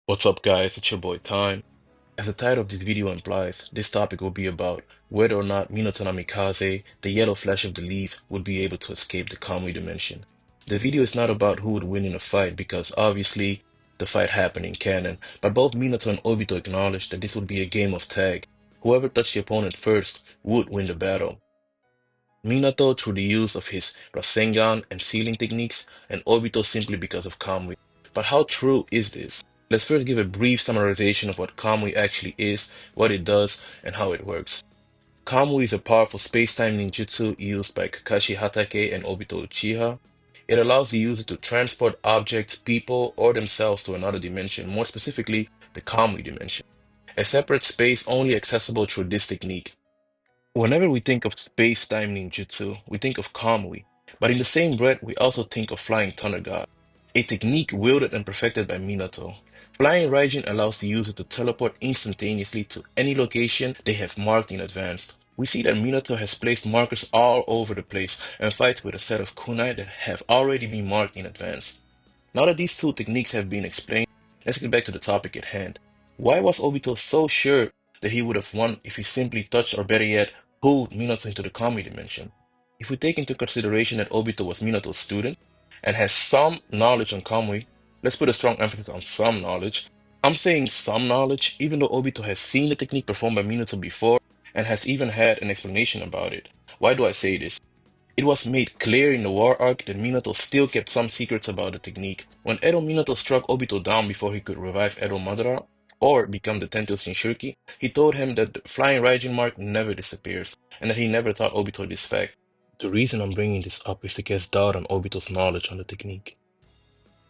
What's up, guys? It's your boy Time. As the title of this video implies, this topic will be about whether or not Minato Namikaze, the yellow flash of the leaf, would be able to escape the kamui dimension. The video is not about who would win in a fight because obviously the fight happened in canon, but both Minato and Obito acknowledged that this would be a game of tag. Whoever touched the opponent first would win the battle. Minato through the use of his Rasengan and sealing techniques, and Obito simply because of Kamui. But how true is this? Let's first give a brief summarization of what Kamui actually is, what it does, and how it works. Kamui is a powerful space-time ninjutsu used by Kakashi Hatake and Obito Uchiha. It allows the user to transport objects, people, or themselves to another dimension, more specifically, the Kamui dimension, a separate space only accessible through this technique. Whenever we think of space-time ninjutsu, we think of kamui, but in the same breath, we also think of Flying Thunder God, a technique wielded and perfected by Minato. Flying Raijin allows the user to teleport instantaneously to any location they have marked in advance. We see that Minato has placed markers all over the place and fights with a set of kunai that have already been marked in advance. Now that these two techniques have been explained, let's get back to the topic at hand. Why was Obito so sure that he would have won if he simply touched, or better yet, pulled Minato into the Kami dimension? If we take into consideration that Obito was Minato's student and has some knowledge on Kamui, let's put a strong emphasis on some knowledge. I'm saying some knowledge, even though Obito has seen the technique performed by Minato before and has even had an explanation about it. Why do I say this? It was made clear in the war arc that Minato still kept some secrets about the technique. When Edo Minato struck Obito down before he could revive Edo Madara, or become the Tento Shinshuriki, he told him that the flying Raijin mark never disappears, and that he never taught Obito this fact. The reason I'm bringing this up is to cast doubt on Obito's knowledge on the technique.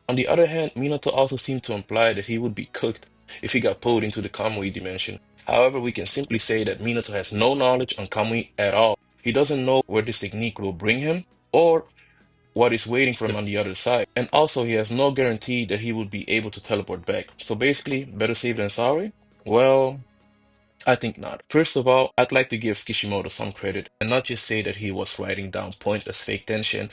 On the other hand, Minato also seemed to imply that he would be cooked if he got pulled into the Kamui dimension. However, we can simply say that Minato has no knowledge on Kamui at all. He doesn't know where this technique will bring him, or what is waiting for him on the other side. And also, he has no guarantee that he would be able to teleport back. So basically, better safe than sorry? Well, I think not. First of all, I'd like to give Kishimoto some credit and not just say that he was writing down pointless fake tension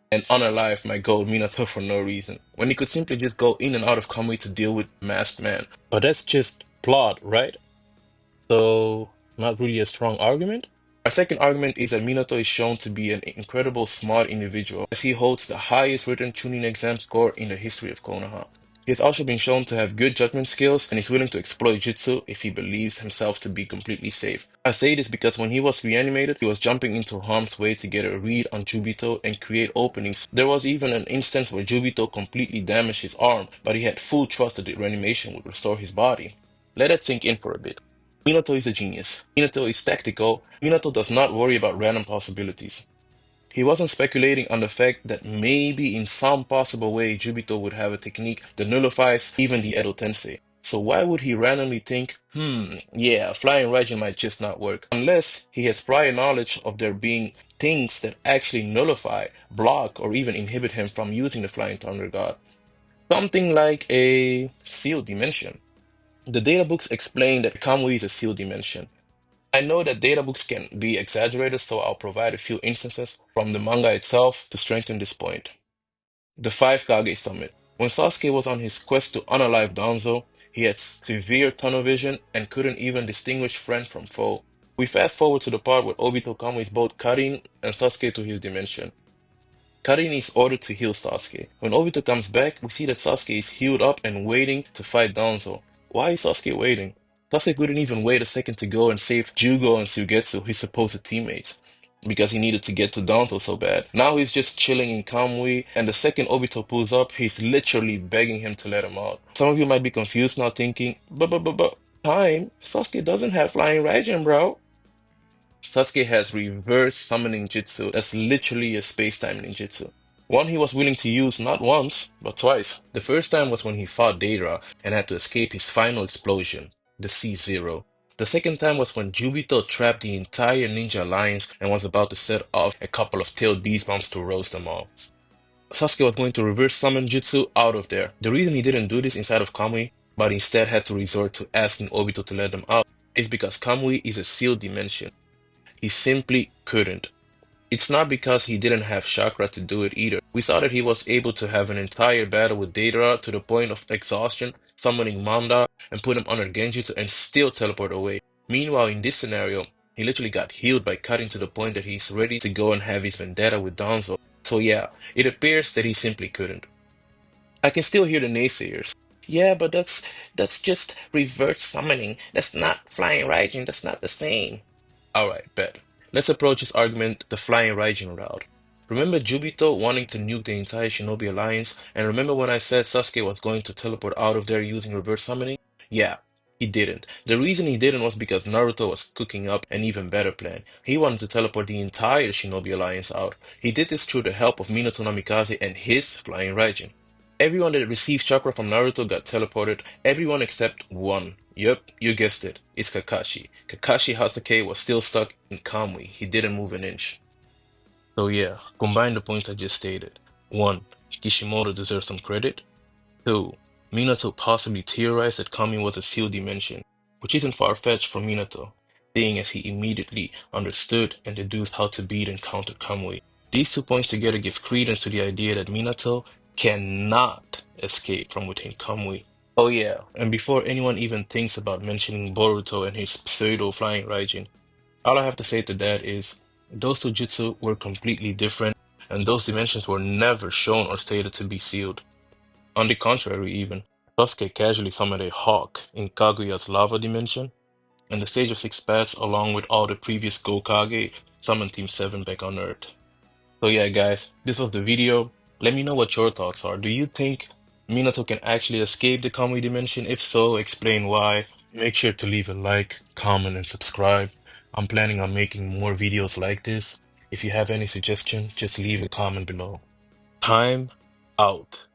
and unalive my gold Minato for no reason, when he could simply just go in and out of Kamui to deal with Masked Man. But that's just plot, right? So, not really a strong argument. Our second argument is that Minato is shown to be an incredible smart individual, as he holds the highest written tuning exam score in the history of Konoha. He has also been shown to have good judgment skills and is willing to exploit jutsu if he believes himself to be completely safe. I say this because when he was reanimated, he was jumping into harm's way to get a read on Jubito and create openings. There was even an instance where Jubito completely damaged his arm, but he had full trust that the reanimation would restore his body. Let that sink in for a bit. Minato is a genius. Minato is tactical. Minato does not worry about random possibilities. He wasn't speculating on the fact that maybe in some possible way Jubito would have a technique that nullifies even the Edo Tensei. So why would he randomly think, yeah, flying Raijin might just not work, unless he has prior knowledge of there being things that actually nullify, block, or even inhibit him from using the Flying Thunder God. Something like a sealed dimension. The databooks explain that Kamui is a sealed dimension. I know that databooks can be exaggerated, so I'll provide a few instances from the manga itself to strengthen this point. The Five Kage Summit. When Sasuke was on his quest to unalive Danzo, he had severe tunnel vision and couldn't even distinguish friend from foe. We fast forward to the part where Obito Kamui's both Karin and Sasuke to his dimension. Karin is ordered to heal Sasuke. When Obito comes back, we see that Sasuke is healed up and waiting to fight Danzo. Why is Sasuke waiting? Sasuke couldn't even wait a second to go and save Jugo and Suigetsu, his supposed teammates, because he needed to get to Danzo so bad. Now he's just chilling in Kamui, and the second Obito pulls up, he's literally begging him to let him out. Some of you might be confused now thinking, but, time, Sasuke doesn't have Flying Raijin, bro. Sasuke has reverse summoning jutsu that's literally a space-time ninjutsu. One he was willing to use not once, but twice. The first time was when he fought Deidara and had to escape his final explosion, the C-Zero. The second time was when Jubito trapped the entire Ninja Alliance and was about to set off a couple of tailed beast bombs to roast them all. Sasuke was going to reverse summon jutsu out of there. The reason he didn't do this inside of Kamui, but instead had to resort to asking Obito to let them out, is because Kamui is a sealed dimension. He simply couldn't. It's not because he didn't have chakra to do it either. We saw that he was able to have an entire battle with Deidara to the point of exhaustion, summoning Manda and put him under Genjutsu and still teleport away. Meanwhile, in this scenario, he literally got healed by cutting to the point that he's ready to go and have his vendetta with Danzo. So yeah, it appears that he simply couldn't. I can still hear the naysayers. Yeah, but that's just reverse summoning. That's not flying Raijin. That's not the same. All right, bet. Let's approach this argument the flying Raijin route. Remember Jubito wanting to nuke the entire Shinobi Alliance? And remember when I said Sasuke was going to teleport out of there using reverse summoning? Yeah, he didn't. The reason he didn't was because Naruto was cooking up an even better plan. He wanted to teleport the entire Shinobi Alliance out. He did this through the help of Minato Namikaze and his flying Raijin. Everyone that received chakra from Naruto got teleported. Everyone except one. Yep, you guessed it. It's Kakashi. Kakashi Hasake was still stuck in Kamui. He didn't move an inch. So yeah, combine the points I just stated. 1. Kishimoto deserves some credit. 2. Minato possibly theorized that Kami was a sealed dimension, which isn't far-fetched from Minato, seeing as he immediately understood and deduced how to beat and counter Kamui. These 2 points together give credence to the idea that Minato cannot escape from within Kamui. Oh yeah, and before anyone even thinks about mentioning Boruto and his pseudo-flying Raijin, all I have to say to that is those two jutsu were completely different, and those dimensions were never shown or stated to be sealed. On the contrary, even, Sasuke casually summoned a hawk in Kaguya's lava dimension, and the Sage of Six Paths, along with all the previous Gokage, summoned Team 7 back on Earth. So yeah, guys, this was the video. Let me know what your thoughts are. Do you think Minato can actually escape the Kamui dimension? If so, explain why. Make sure to leave a like, comment, and subscribe. I'm planning on making more videos like this. If you have any suggestions, just leave a comment below. Time out.